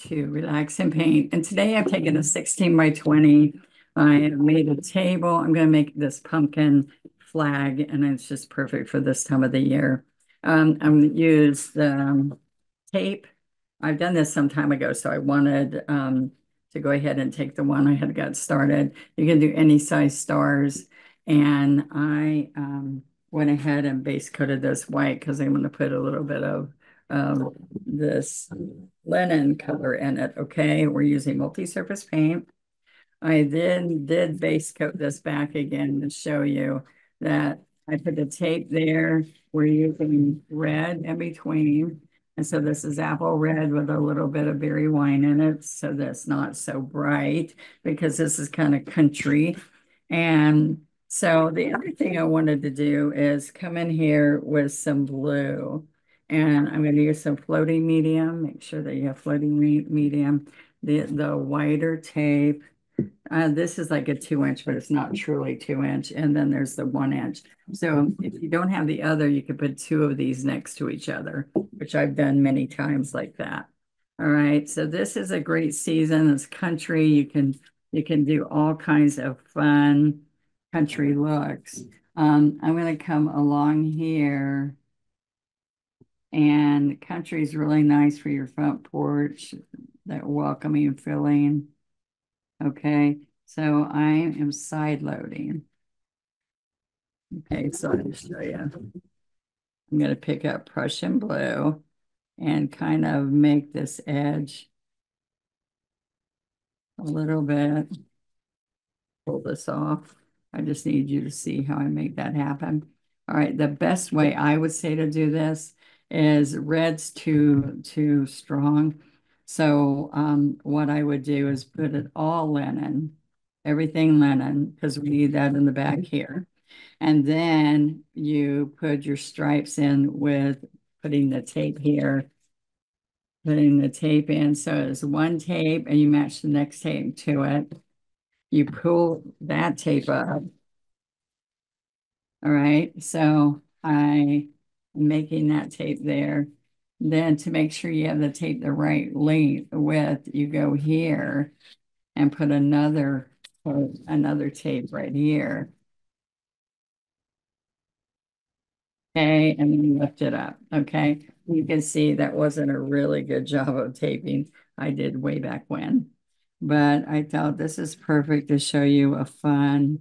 to relax and paint. And today I've taken a 16 by 20. I have made a table. I'm going to make this pumpkin flag, and it's just perfect for this time of the year. I'm going to use the tape. I've done this some time ago, so I wanted to go ahead and take the one I had got started. You can do any size stars. And I went ahead and base coated this white because I'm going to put a little bit of this linen color in it. Okay, we're using multi-surface paint. I then did base coat this back again to show you that I put the tape there. We're using red in between. And so this is apple red with a little bit of berry wine in it. So that's not so bright because this is kind of country. And so the other thing I wanted to do is come in here with some blue. And I'm going to use some floating medium. Make sure that you have floating medium. The whiter tape. This is like a 2 inch, but it's not truly 2 inch. And then there's the 1 inch. So if you don't have the other, you could put two of these next to each other, which I've done many times like that. All right. So this is a great season. It's country. You can do all kinds of fun country looks. I'm going to come along here, and country is really nice for your front porch, that welcoming feeling. Okay, so I am side loading. Okay, so I'll show you. I'm going to pick up Prussian blue and kind of make this edge a little bit. Pull this off. I just need you to see how I make that happen. All right, the best way I would say to do this is red's too strong. So what I would do is put it all linen, everything linen, because we need that in the back here. And then you put your stripes in with putting the tape here, putting the tape in. So it's one tape and you match the next tape to it. You pull that tape up. All right. So I am making that tape there. Then to make sure you have the tape the right length width, you go here and put another tape right here. Okay, and then you lift it up. Okay, you can see that wasn't a really good job of taping I did way back when, but I thought this is perfect to show you a fun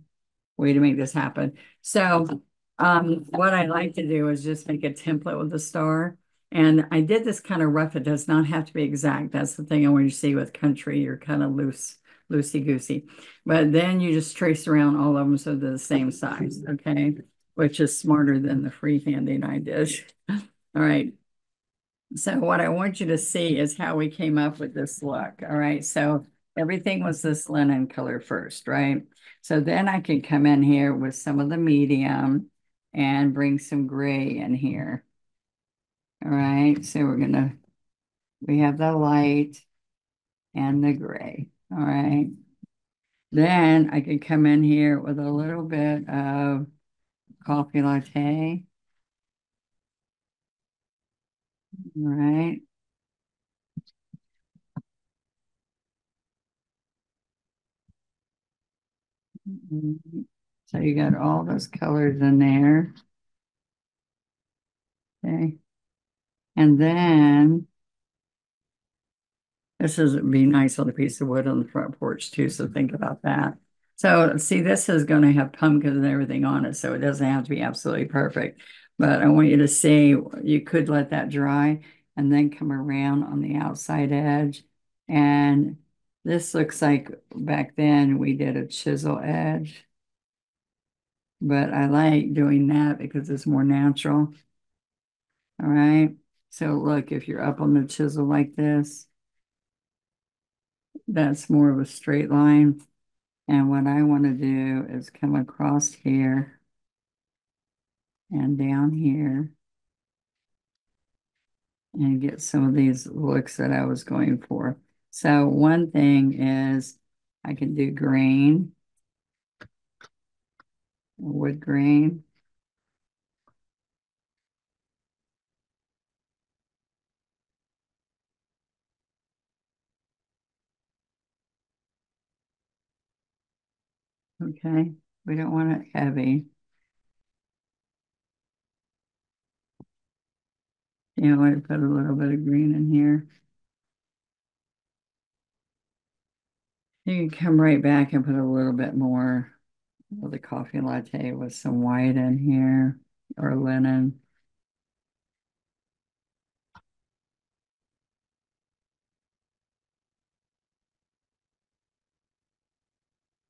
way to make this happen. So, what I like to do is just make a template with a star. And I did this kind of rough. It does not have to be exact. That's the thing I want you to see with country. You're kind of loosey-goosey. But then you just trace around all of them so they're the same size, okay? Which is smarter than the freehanding I did. All right. So what I want you to see is how we came up with this look. All right. So everything was this linen color first, right? So then I can come in here with some of the medium and bring some gray in here. All right. So we have the light and the gray. All right. Then I can come in here with a little bit of coffee latte. All right. So you got all those colors in there. Okay. And then this is be nice on a piece of wood on the front porch too. So think about that. So see, this is going to have pumpkins and everything on it. So it doesn't have to be absolutely perfect. But I want you to see, you could let that dry and then come around on the outside edge. And this looks like back then we did a chisel edge. But I like doing that because it's more natural. All right. So look, if you're up on the chisel like this, that's more of a straight line. And what I want to do is come across here and down here and get some of these looks that I was going for. So one thing is I can do green, wood grain. Okay, we don't want it heavy. You know, I put a little bit of green in here. You can come right back and put a little bit more of the coffee latte with some white in here or linen.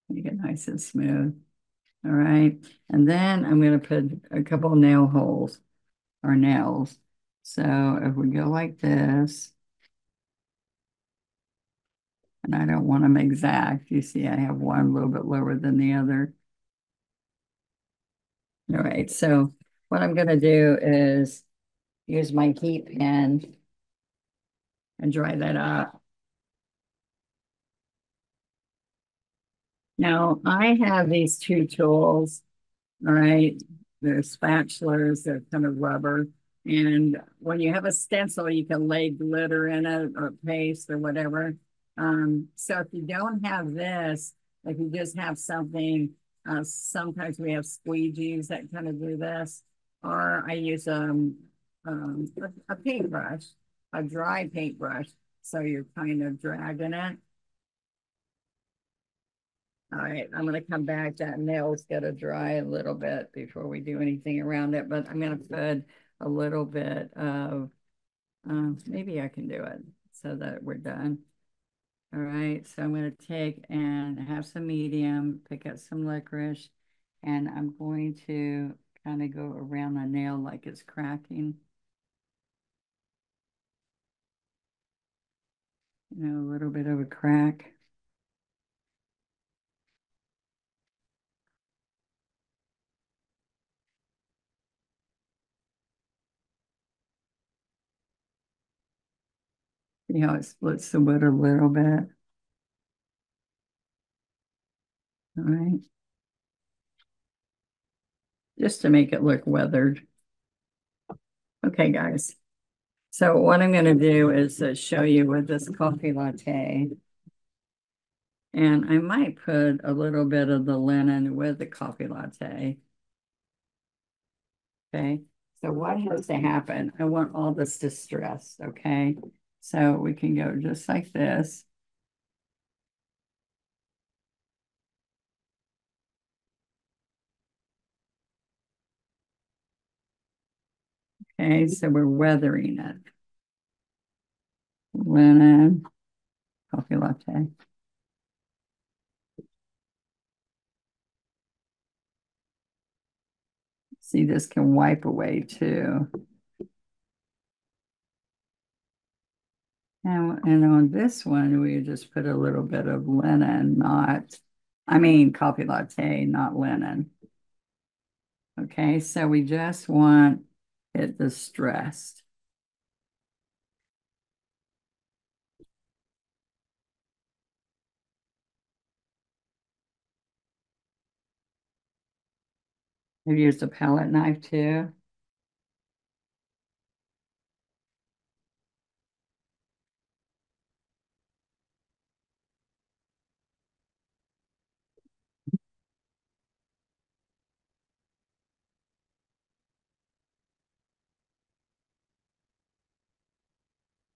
Make it nice and smooth. All right. And then I'm going to put a couple nail holes or nails. So if we go like this, and I don't want them exact, you see I have one a little bit lower than the other. All right. So what I'm going to do is use my heat pen and dry that up. Now I have these two tools. All right. They're spatulas, they're kind of rubber. And when you have a stencil, you can lay glitter in it or paste or whatever. So if you don't have this, if you just have something, sometimes we have squeegees that kind of do this, or I use a paintbrush, a dry paintbrush. So you're kind of dragging it. All right, I'm going to come back. That nail's got to dry a little bit before we do anything around it, but I'm going to put a little bit of, maybe I can do it so that we're done. All right, so I'm going to take and have some medium, pick up some licorice, and I'm going to kind of go around the nail like it's cracking. You know, a little bit of a crack. See how it splits the wood a little bit. All right. Just to make it look weathered. Okay, guys. So what I'm going to do is show you with this coffee latte. And I might put a little bit of the linen with the coffee latte. Okay. So what has to happen? I want all this distressed. Okay. So we can go just like this. Okay. So we're weathering it. Linen, coffee latte. See, this can wipe away too. And on this one, we just put a little bit of linen, I mean, coffee latte, not linen. Okay, so we just want it distressed. I've used a palette knife too.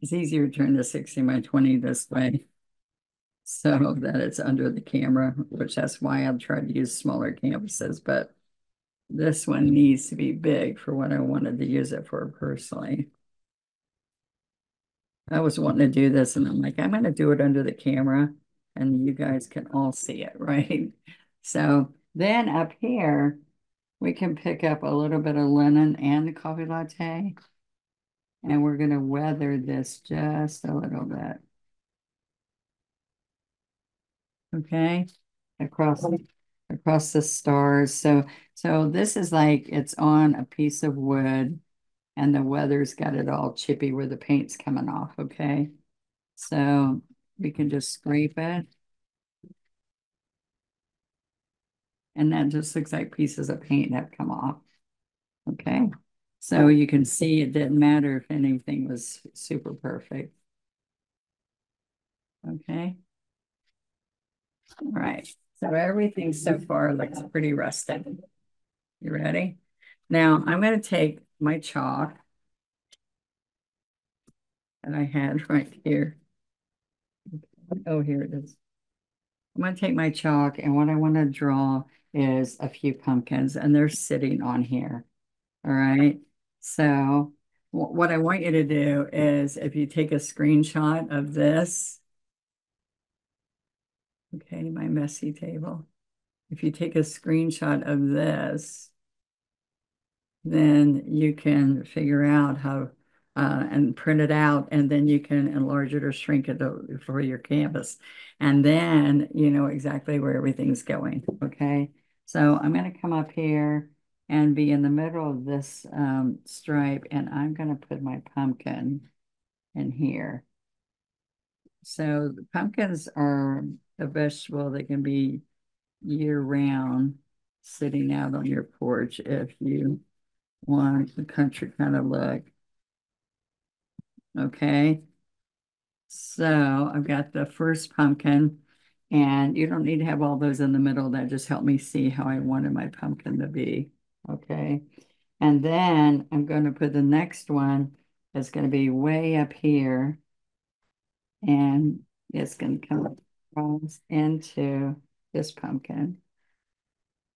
It's easier to turn the 60 by 20 this way so that it's under the camera, which that's why I've tried to use smaller canvases, but this one needs to be big for what I wanted to use it for personally. I was wanting to do this and I'm like, I'm going to do it under the camera and you guys can all see it, right? So then up here, we can pick up a little bit of linen and the coffee latte. And we're going to weather this just a little bit. Okay, across across the stars. So this is like it's on a piece of wood and the weather's got it all chippy where the paint's coming off, okay? So we can just scrape it. And that just looks like pieces of paint have come off. Okay. So you can see it didn't matter if anything was super perfect. Okay. All right. So everything so far looks pretty rustic. You ready? Now I'm going to take my chalk that I had right here. Oh, here it is. I'm going to take my chalk, and what I want to draw is a few pumpkins, and they're sitting on here. All right. So what I want you to do is if you take a screenshot of this, okay, my messy table. If you take a screenshot of this, then you can figure out how and print it out, and then you can enlarge it or shrink it for your canvas. And then you know exactly where everything's going. Okay. So I'm going to come up here and be in the middle of this stripe, and I'm going to put my pumpkin in here. So the pumpkins are a vegetable that can be year round, sitting out on your porch if you want the country kind of look. Okay. So I've got the first pumpkin, and you don't need to have all those in the middle. That just helped me see how I wanted my pumpkin to be. Okay. And then I'm going to put the next one that's going to be way up here, and it's going to come across into this pumpkin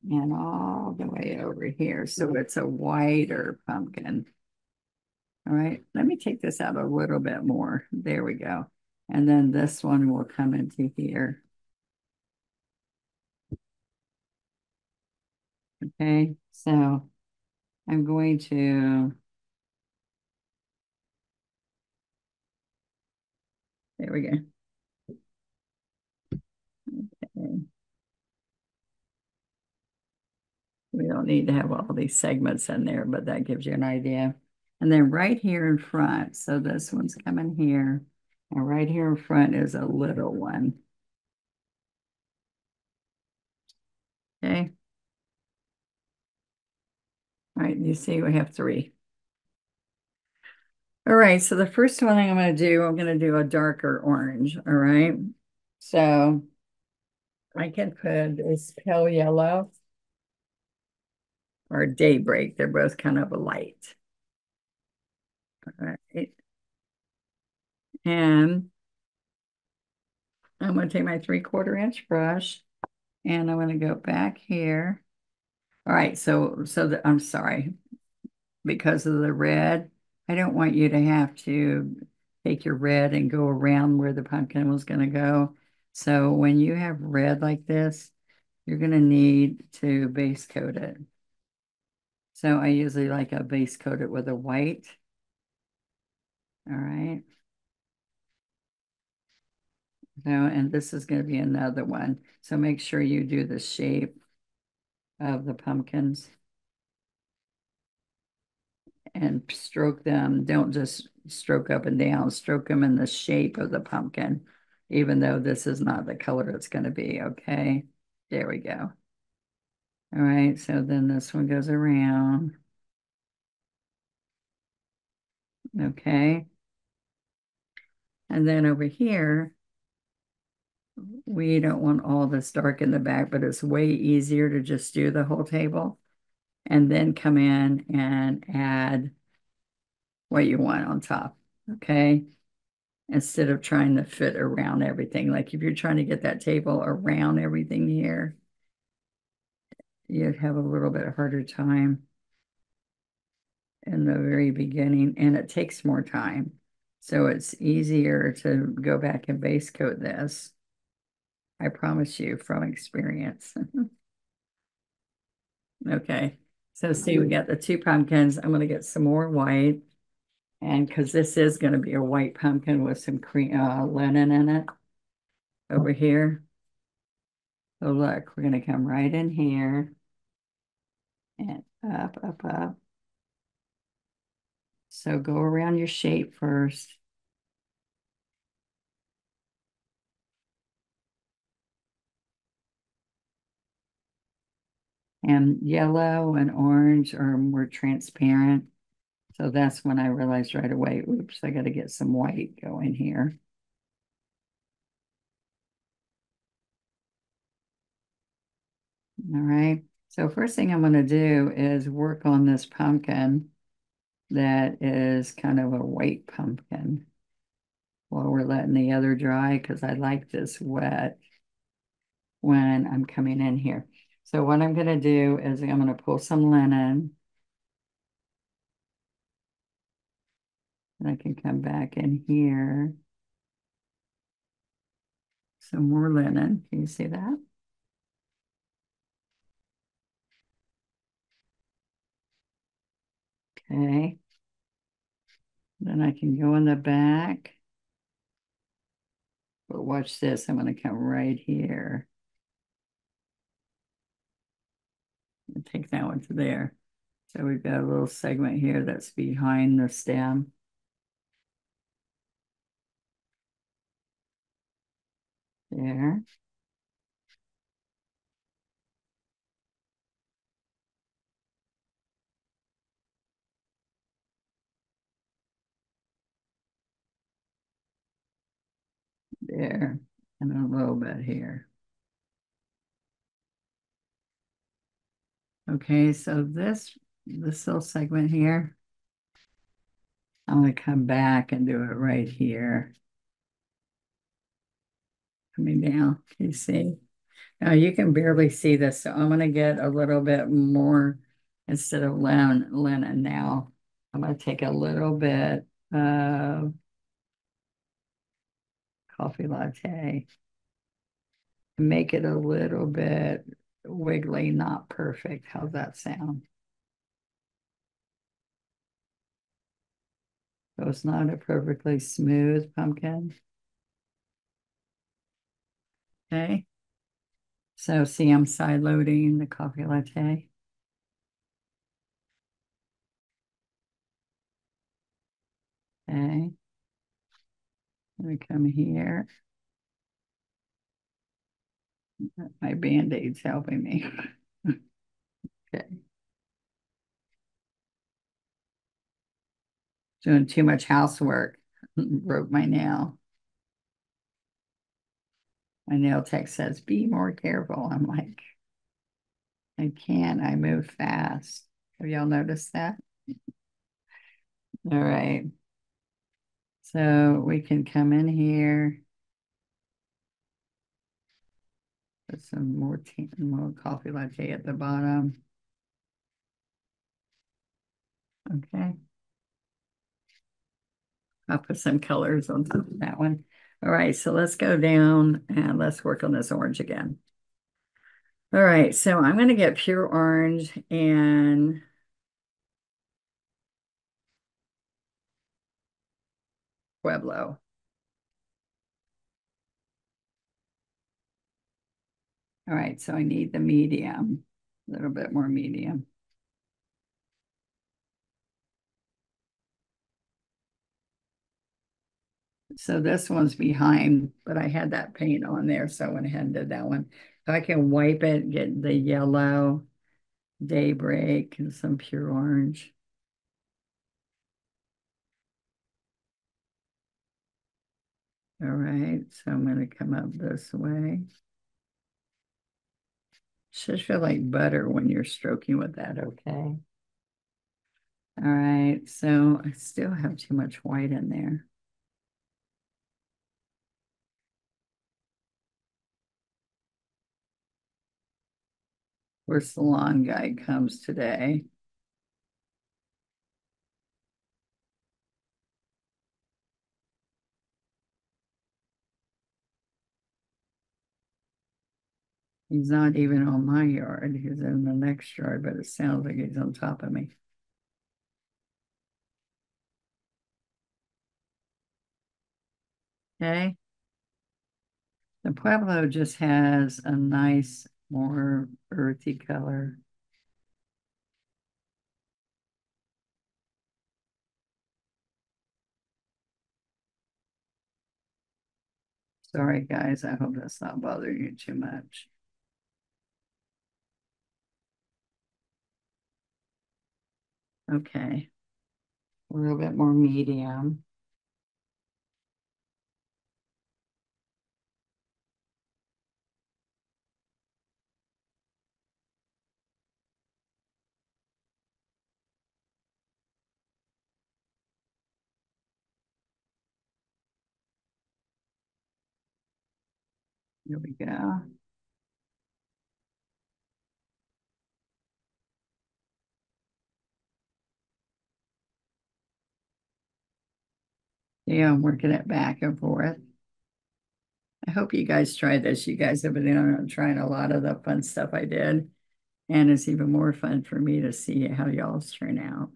and all the way over here. So it's a wider pumpkin. All right, let me take this out a little bit more. There we go. And then this one will come into here. Okay, so I'm going to, there we go. Okay. We don't need to have all these segments in there, but that gives you an idea. And then right here in front, so this one's coming here, and right here in front is a little one. Okay. All right, you see we have three. All right, so the first one I'm going to do a darker orange, all right? So I can put this pale yellow or daybreak. They're both kind of a light. All right. And I'm going to take my 3/4 inch brush, and I'm going to go back here. All right, I'm sorry, because of the red, I don't want you to have to take your red and go around where the pumpkin was going to go. So when you have red like this, you're going to need to base coat it. So I usually like a base coat it with a white. All right. So, and this is going to be another one. So make sure you do the shape of the pumpkins and stroke them. Don't just stroke up and down, stroke them in the shape of the pumpkin, even though this is not the color it's going to be. Okay. There we go. All right. So then this one goes around. Okay. And then over here, we don't want all this dark in the back, but it's way easier to just do the whole table and then come in and add what you want on top, okay? Instead of trying to fit around everything. Like if you're trying to get that table around everything here, you'd have a little bit harder time in the very beginning, and it takes more time. So it's easier to go back and base coat this. I promise you from experience. Okay, so see, we got the two pumpkins. I'm going to get some more white, and because this is going to be a white pumpkin with some cream linen in it over here. So look, we're going to come right in here and up, up, up. So go around your shape first. And yellow and orange are more transparent. So that's when I realized right away, oops, I got to get some white going here. All right. So first thing I'm going to do is work on this pumpkin that is kind of a white pumpkin while we're letting the other dry because I like this wet when I'm coming in here. So what I'm going to do is I'm going to pull some linen and I can come back in here. Some more linen. Can you see that? Okay. Then I can go in the back. But watch this. I'm going to come right here and take that one to there. So we've got a little segment here that's behind the stem. There. There. And a little bit here. Okay, so this little segment here, I'm going to come back and do it right here. Coming down. Can you see? Now you can barely see this, so I'm going to get a little bit more instead of linen now. I'm going to take a little bit of coffee latte and make it a little bit wiggly, not perfect. How's that sound? So it's not a perfectly smooth pumpkin. Okay. So see, I'm side loading the coffee latte. Okay. Let me come here. My Band-Aid's helping me. Okay. Doing too much housework. Broke my nail. My nail tech says, be more careful. I'm like, I can't. I move fast. Have y'all noticed that? All right. So we can come in here. Put some more tea, more coffee latte at the bottom. Okay. I'll put some colors on top of that one. All right, so let's go down and let's work on this orange again. All right, so I'm going to get pure orange and Pueblo. All right, so I need the medium, a little bit more medium. So this one's behind, but I had that paint on there, so I went ahead and did that one. So I can wipe it, get the yellow, daybreak, and some pure orange. All right, so I'm going to come up this way. Should feel like butter when you're stroking with that, okay? All right, so I still have too much white in there. Where salon guy comes today. He's not even on my yard. He's in the next yard, but it sounds like he's on top of me. Okay. The Pueblo just has a nice, more earthy color. Sorry, guys. I hope that's not bothering you too much. Okay. A little bit more medium. Here we go. Yeah, I'm working it back and forth. I hope you guys try this. You guys have been trying a lot of the fun stuff I did. And it's even more fun for me to see how y'all's turn out.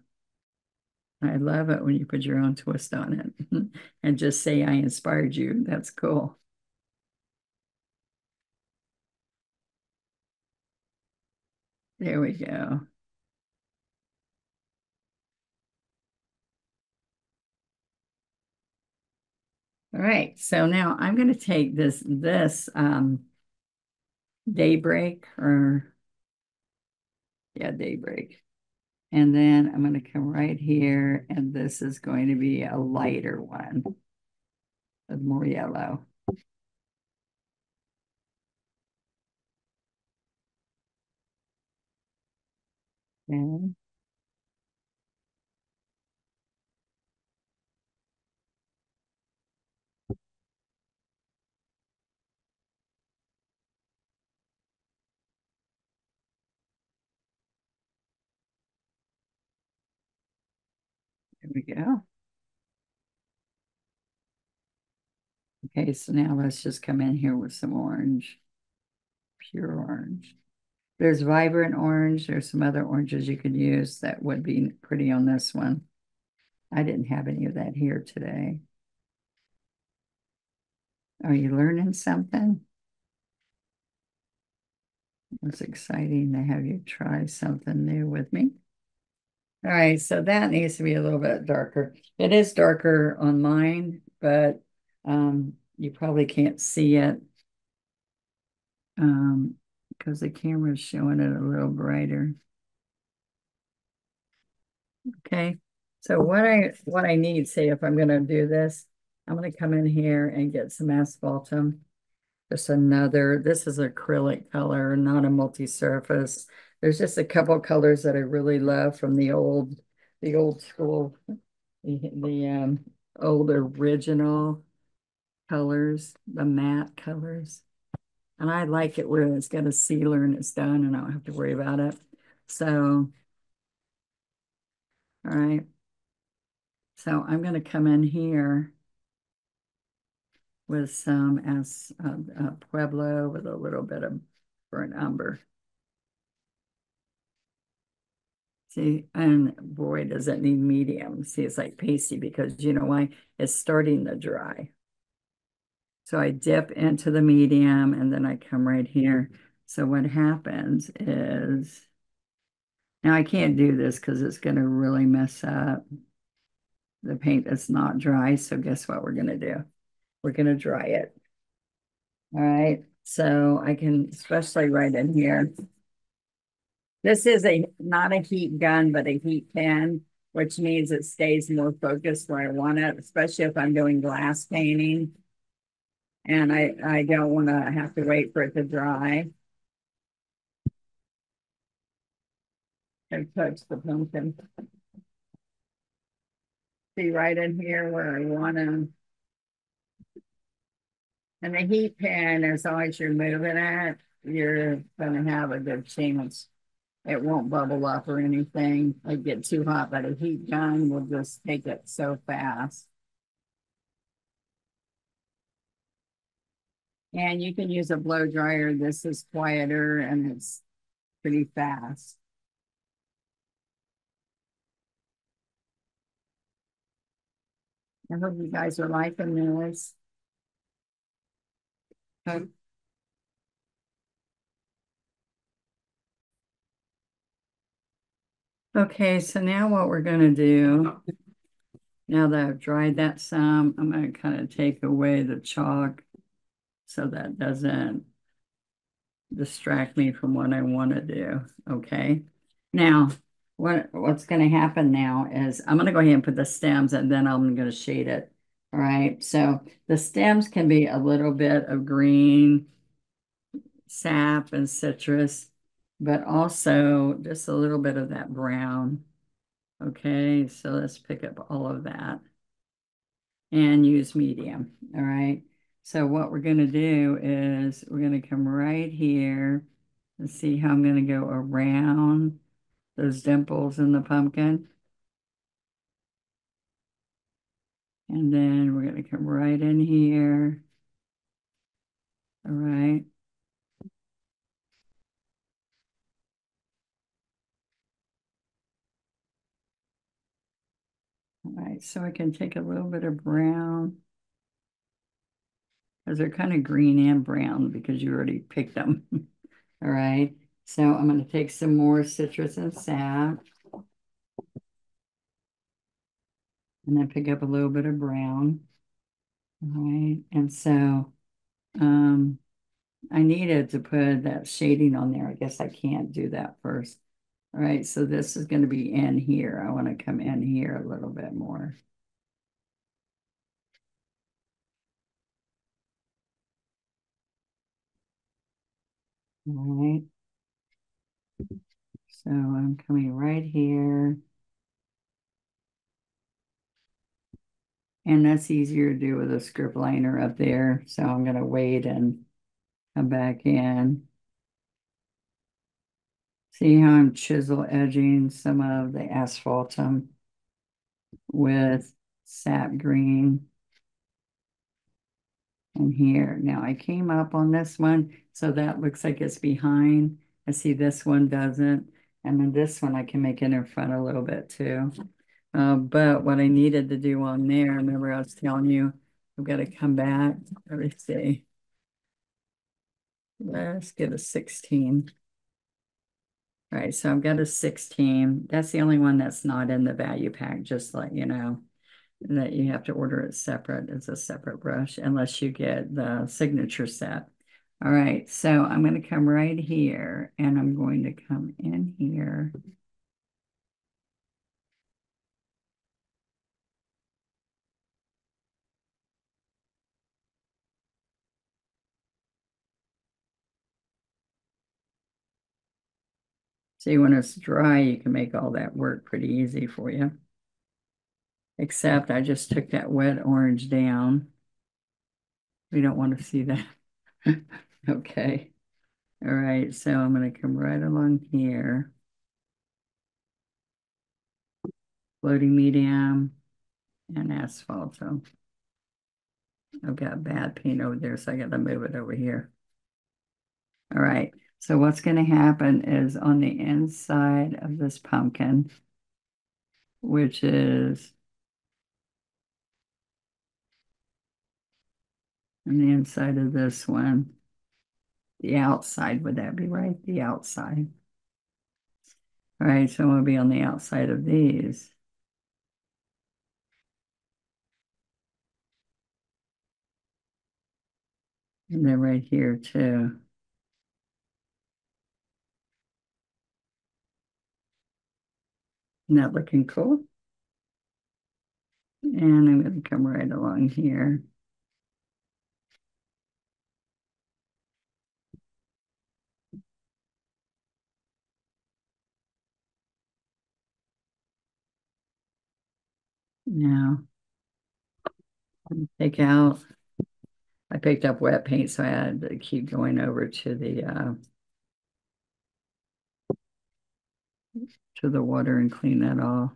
I love it when you put your own twist on it and just say I inspired you. That's cool. There we go. All right. So now I'm going to take this daybreak or yeah, daybreak. And then I'm going to come right here, and this is going to be a lighter one with more yellow. And there we go. Okay, so now let's just come in here with some orange, pure orange. There's vibrant orange. There's some other oranges you could use that would be pretty on this one. I didn't have any of that here today. Are you learning something? It's exciting to have you try something new with me. All right, so that needs to be a little bit darker. It is darker on mine, but you probably can't see it because the camera's showing it a little brighter. Okay, so what I need, say if I'm gonna do this, I'm gonna come in here and get some asphaltum. Just another, this is acrylic color, not a multi-surface. There's just a couple colors that I really love from the old school, the old original colors, the matte colors. And I like it where it's got a sealer and it's done and I don't have to worry about it. So, all right. So I'm going to come in here with some as Pueblo with a little bit of burnt umber. See, and boy, does it need medium. See, it's like pasty because you know why? It's starting to dry. So I dip into the medium and then I come right here. So what happens is, now I can't do this because it's going to really mess up the paint that's not dry. So guess what we're going to do? We're going to dry it. All right. So I can, especially right in here. This is a not a heat gun, but a heat pen, which means it stays more focused where I want it, especially if I'm doing glass painting. And I don't want to have to wait for it to dry. And touch the pumpkin. See right in here where I want to. And the heat pen, as long as you're moving it, you're going to have a good chance. It won't bubble up or anything. It get too hot, but a heat gun will just take it so fast. And you can use a blow dryer. This is quieter and it's pretty fast. I hope you guys are liking this. Okay, so now what we're going to do, now that I've dried that some, I'm going to kind of take away the chalk so that doesn't distract me from what I want to do. Okay. Now, what's going to happen now is I'm going to go ahead and put the stems and then I'm going to shade it. All right. So the stems can be a little bit of green, sap, and citrus, but also just a little bit of that brown. Okay. So let's pick up all of that and use medium. All right. So what we're going to do is we're going to come right here and see how I'm going to go around those dimples in the pumpkin. And then we're going to come right in here. All right. All right. So I can take a little bit of brown because they're kind of green and brown because you already picked them. All right. So I'm going to take some more citrus and sap and then pick up a little bit of brown. All right. And so um, I needed to put that shading on there. I guess I can't do that first. All right. So this is going to be in here. I want to come in here a little bit more. All right. So I'm coming right here. And that's easier to do with a script liner up there. So I'm going to wait and come back in. See how I'm chisel edging some of the asphaltum with sap green in here. Now I came up on this one, so that looks like it's behind. I see this one doesn't. And then this one I can make it in front a little bit too. But what I needed to do on there, remember I was telling you, I've got to come back. Let me see. Let's get a 16. All right, so I've got a 16. That's the only one that's not in the value pack, just let you know that you have to order it separate. It's a separate brush unless you get the signature set. All right, so I'm going to come right here and I'm going to come in here. See, when it's dry, you can make all that work pretty easy for you. Except I just took that wet orange down. We don't want to see that. Okay. All right, so I'm going to come right along here. Floating medium and asphalt. So I've got bad paint over there, so I got to move it over here. All right, so what's going to happen is on the inside of this pumpkin, which is on the inside of this one, the outside, would that be right? The outside. All right, so I'm going to be on the outside of these. And then right here too. Isn't that looking cool? And I'm going to come right along here. Now, take out, I picked up wet paint, so I had to keep going over to the water and clean that off.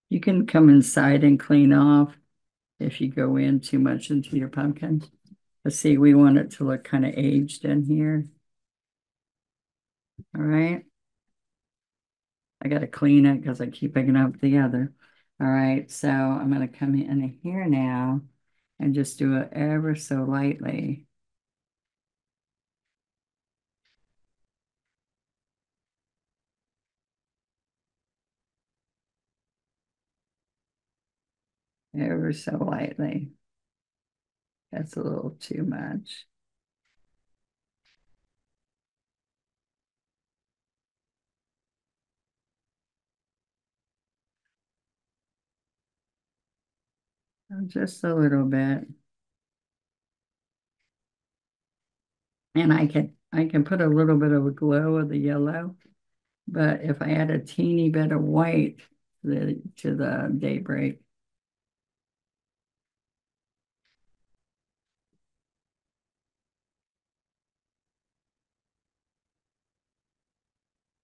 You can come inside and clean off if you go in too much into your pumpkin. Let's see, we want it to look kind of aged in here. All right. I got to clean it because I keep picking up the other. All right, so I'm going to come in here now and just do it ever so lightly. Ever so lightly. That's a little too much. Just a little bit. And I can put a little bit of a glow of the yellow, but if I add a teeny bit of white to the daybreak,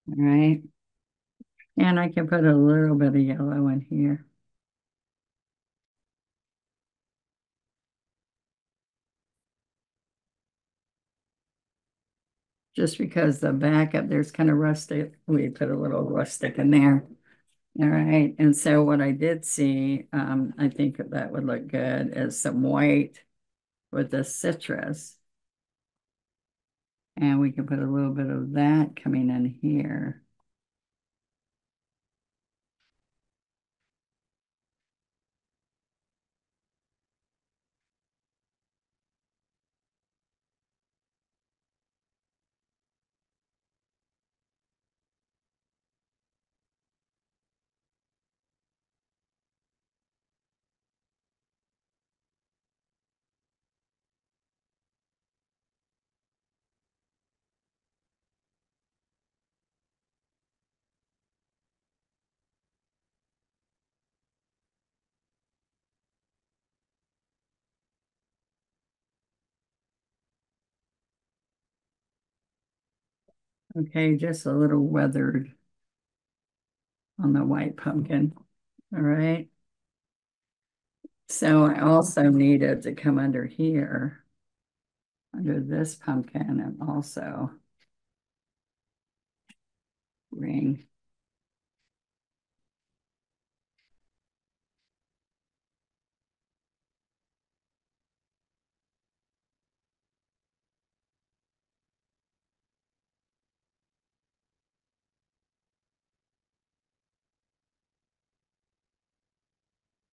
all right? And I can put a little bit of yellow in here. Just because the back up there's kind of rustic, we put a little rustic in there. All right. And so what I did see, I think that would look good is some white with the citrus. And we can put a little bit of that coming in here. Okay, just a little weathered on the white pumpkin. All right. So I also needed to come under here, under this pumpkin, and also bring.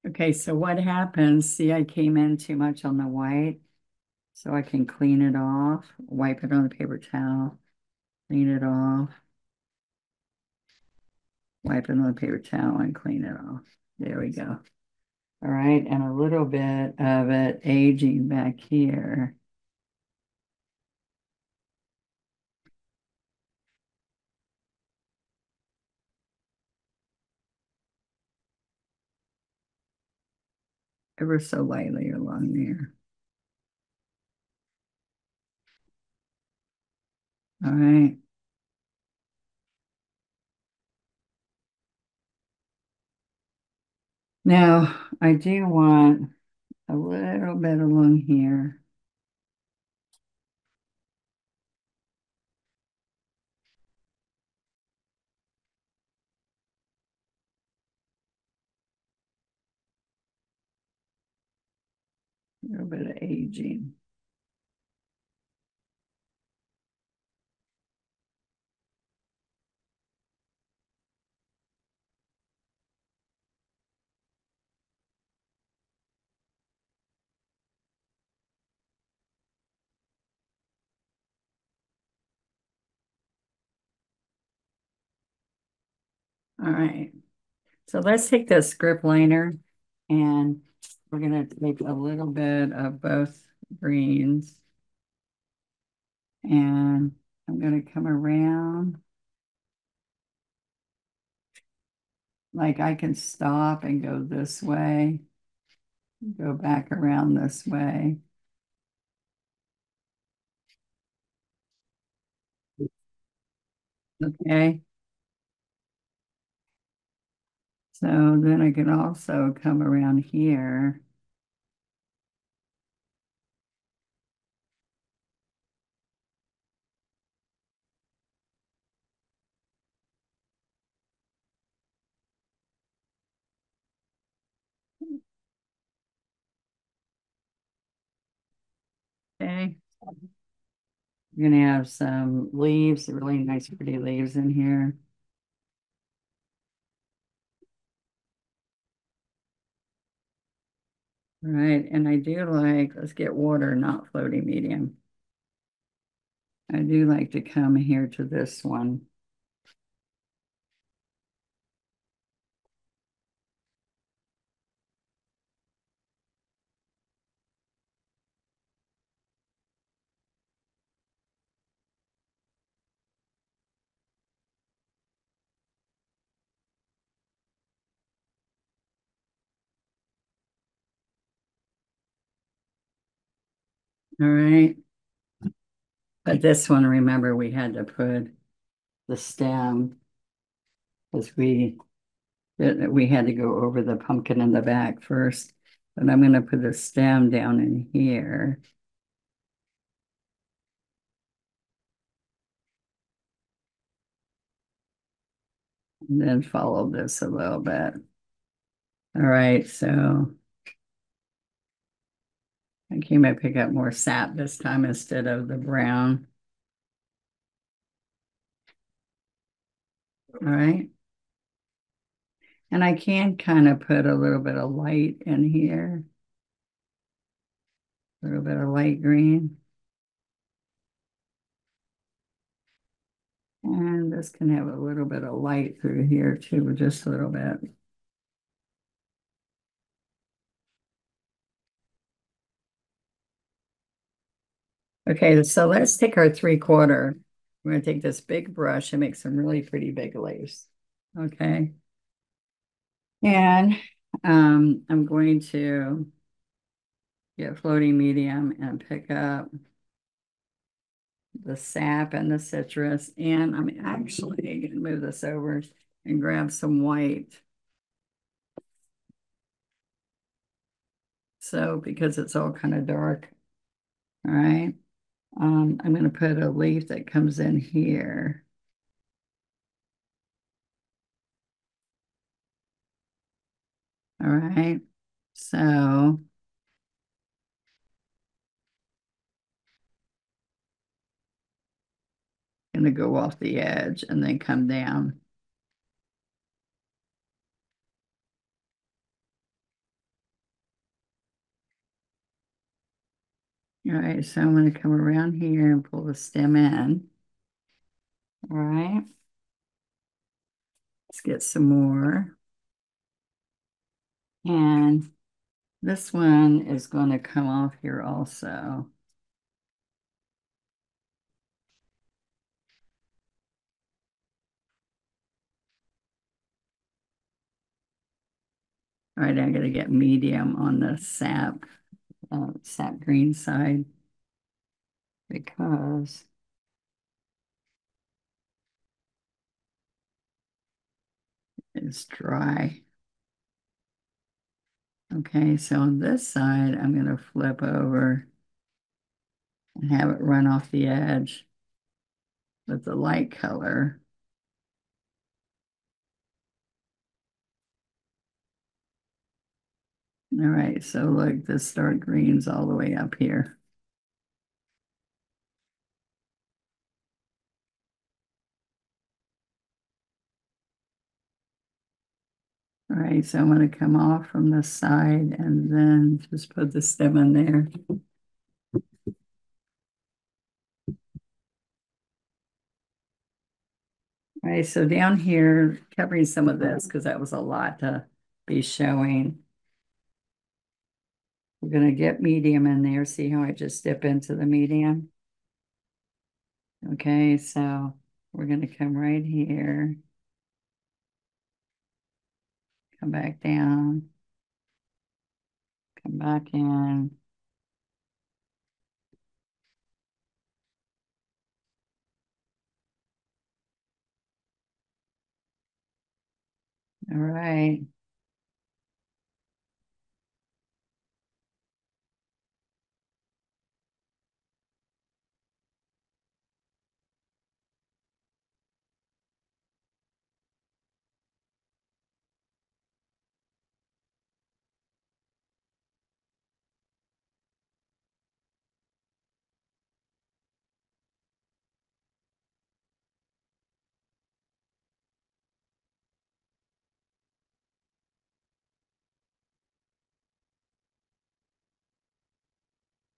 Okay, so what happens? See, I came in too much on the white, so I can clean it off, wipe it on a paper towel, clean it off, wipe it on a paper towel, and clean it off. There we go. All right, and a little bit of it aging back here. Ever so lightly along there. All right. Now, I do want a little bit along here. A little bit of aging. All right. So let's take the script liner and we're going to take a little bit of both greens and I'm going to come around. Like I can stop and go this way, go back around this way. Okay. So then I can also come around here. Okay. You're gonna have some leaves, really nice, pretty leaves in here. All right, and I do like, let's get water, not floating medium. I do like to come here to this one. All right. But this one, remember, we had to put the stem because we had to go over the pumpkin in the back first. But I'm going to put the stem down in here. And then follow this a little bit. All right, so I came and pick up more sap this time instead of the brown. All right. And I can kind of put a little bit of light in here, a little bit of light green. And this can have a little bit of light through here too, just a little bit. Okay, so let's take our 3/4. We're going to take this big brush and make some really pretty big lace. Okay. And I'm going to get floating medium and pick up the sap and the citrus. And I'm actually going to move this over and grab some white. So because it's all kind of dark, all right, I'm going to put a leaf that comes in here. All right, so I'm going to go off the edge and then come down. All right, so I'm going to come around here and pull the stem in. All right, let's get some more. And this one is going to come off here also. All right, I'm going to get medium on the sap green side because it's dry. Okay, so on this side, I'm going to flip over and have it run off the edge with the light color. All right, so look, this dark green's all the way up here. All right, so I'm going to come off from this side and then just put the stem in there. All right, so down here, covering some of this because that was a lot to be showing. We're going to get medium in there. See how I just dip into the medium? Okay, so we're going to come right here, come back down, come back in. All right.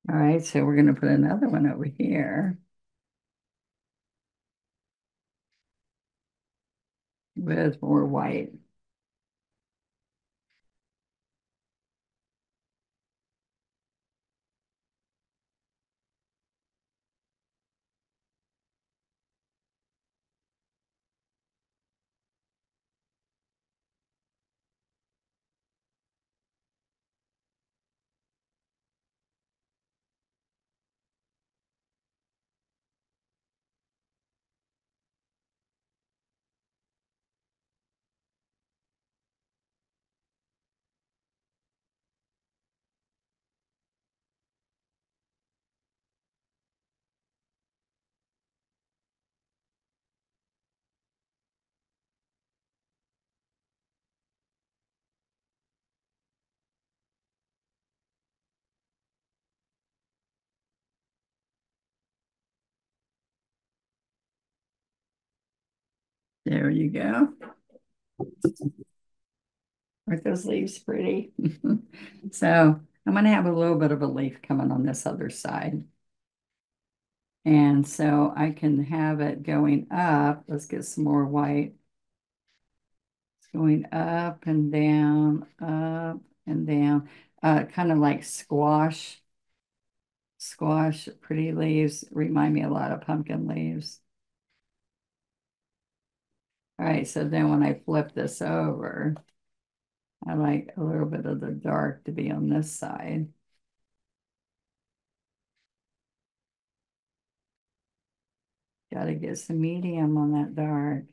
All right, so we're going to put another one over here with more white. There you go. Aren't those leaves pretty? So I'm going to have a little bit of a leaf coming on this other side. And so I can have it going up. Let's get some more white. It's going up and down, kind of like squash. Squash, pretty leaves remind me a lot of pumpkin leaves. All right, so then when I flip this over, I like a little bit of the dark to be on this side. Got to get some medium on that dark.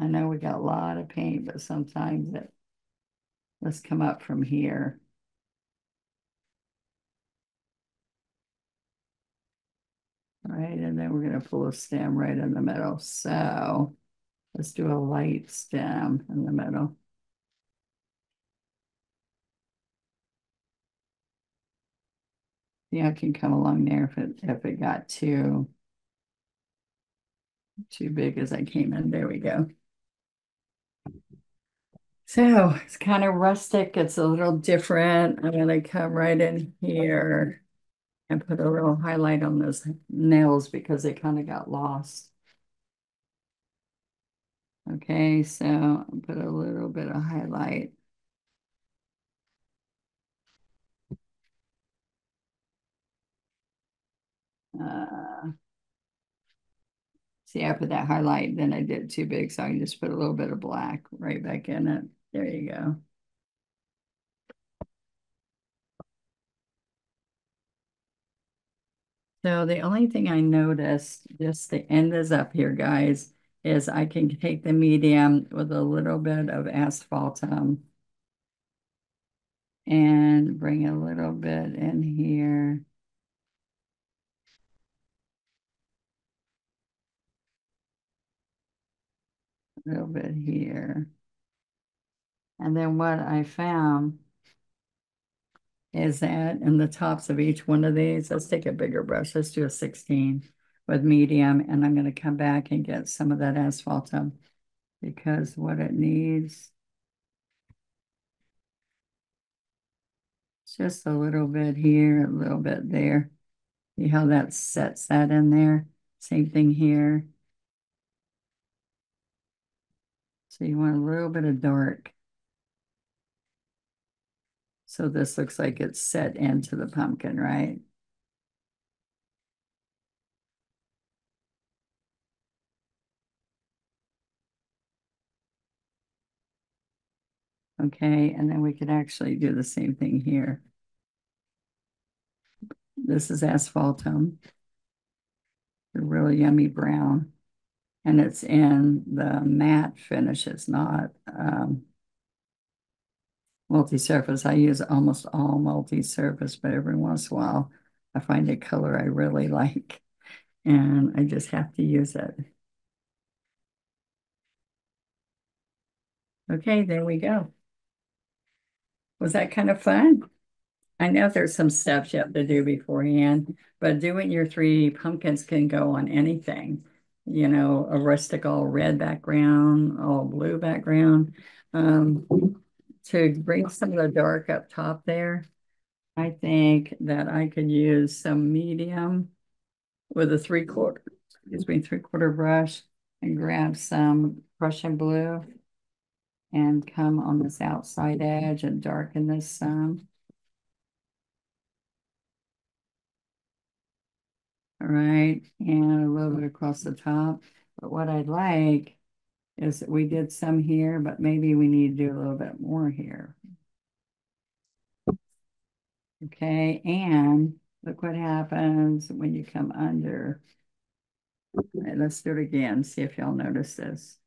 I know we got a lot of paint, but sometimes let's come up from here. All right, and then we're going to pull a stem right in the middle. So let's do a light stem in the middle. Yeah, I can come along there if it got too big as I came in. There we go. So it's kind of rustic. It's a little different. I'm going to come right in here and put a little highlight on those nails because they kind of got lost. Okay, so I'll put a little bit of highlight. Uh, See, I put that highlight, then I did it too big, so I can just put a little bit of black right back in it. There you go. So the only thing I noticed, just the end is up here, guys, is I can take the medium with a little bit of asphaltum and bring a little bit in here. A little bit here. And then what I found is that in the tops of each one of these, let's take a bigger brush. Let's do a 16 with medium, and I'm going to come back and get some of that asphaltum because what it needs is just a little bit here, a little bit there. See how that sets that in there? Same thing here. So you want a little bit of dark. So this looks like it's set into the pumpkin, right? Okay, and then we could actually do the same thing here. This is asphaltum, a really yummy brown, and it's in the matte finish. It's not multi-surface. I use almost all multi-surface, but every once in a while I find a color I really like, and I just have to use it. Okay, there we go. Was that kind of fun? I know there's some steps you have to do beforehand, but doing your three pumpkins can go on anything. You know, a rustic all red background, all blue background. Um, to bring some of the dark up top there, I think that I could use some medium with a three-quarter brush and grab some Prussian blue and come on this outside edge and darken this some. All right, and a little bit across the top. But what I'd like is that we did some here, but maybe we need to do a little bit more here. Okay, and look what happens when you come under. All right, let's do it again, see if y'all notice this.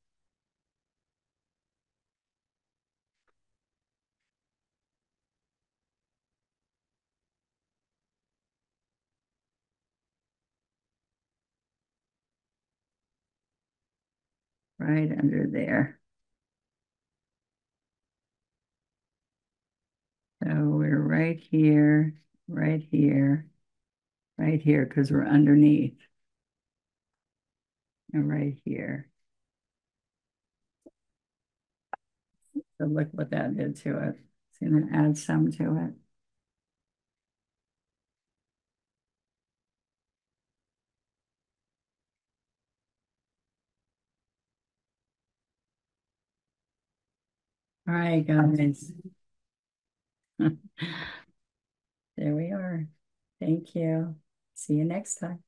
Right under there. So we're right here, right here, right here, because we're underneath. And right here. So look what that did to it. It's going to add some to it. All right, guys. There we are. Thank you. See you next time.